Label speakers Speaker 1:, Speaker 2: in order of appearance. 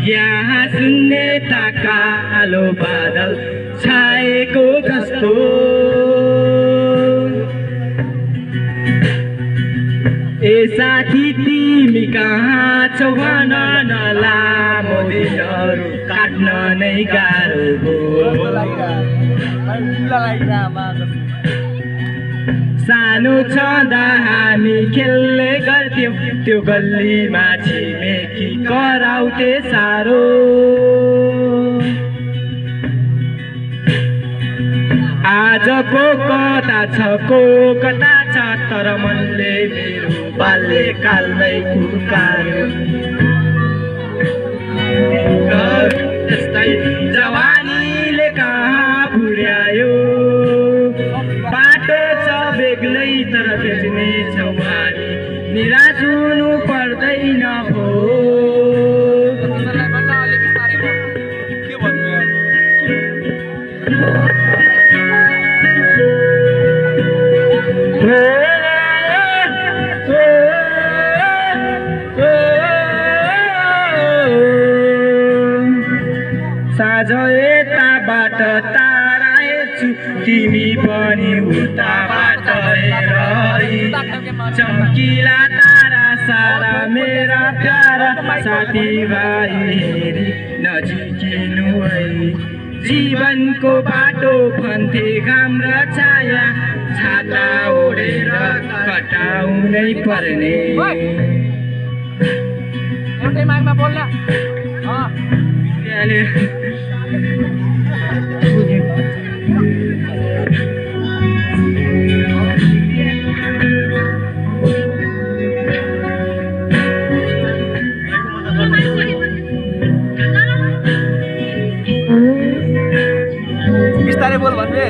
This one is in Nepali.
Speaker 1: यहाँ सुन्ने ता कालो बादल छाएको जस्तो ए साथी तिमी कहाँ छौ भन न लामो दिनहरू काट्न नै गाह्रो भयो सानो छँदा हामी खेल्ने गर्थ्यौँ त्यो गल्लीमा छिमेकी कराउथे साह्रो आजको कता छ को कता छ तर मनले मेरो बाल्यकालमै कुर्कायो जस्तै जवानीले कहाँ पुर्यायो बाटो छ बेग्लै तर बेच्ने छौँ हामी निराश हुनु पर्दैन हो साँझ यताबाट ताराएछु तिमी पनि उताबाट हेर चम्किला तारा सारा मेरा प्यारा साथीभाइ हेरी नजिकिनु है जीवनको बाटो भन्थे घाम र छाया छाता ओढेर कटाउनै पर्ने एउटै मागमा बोल्न बिस्तारै बोल भन्ने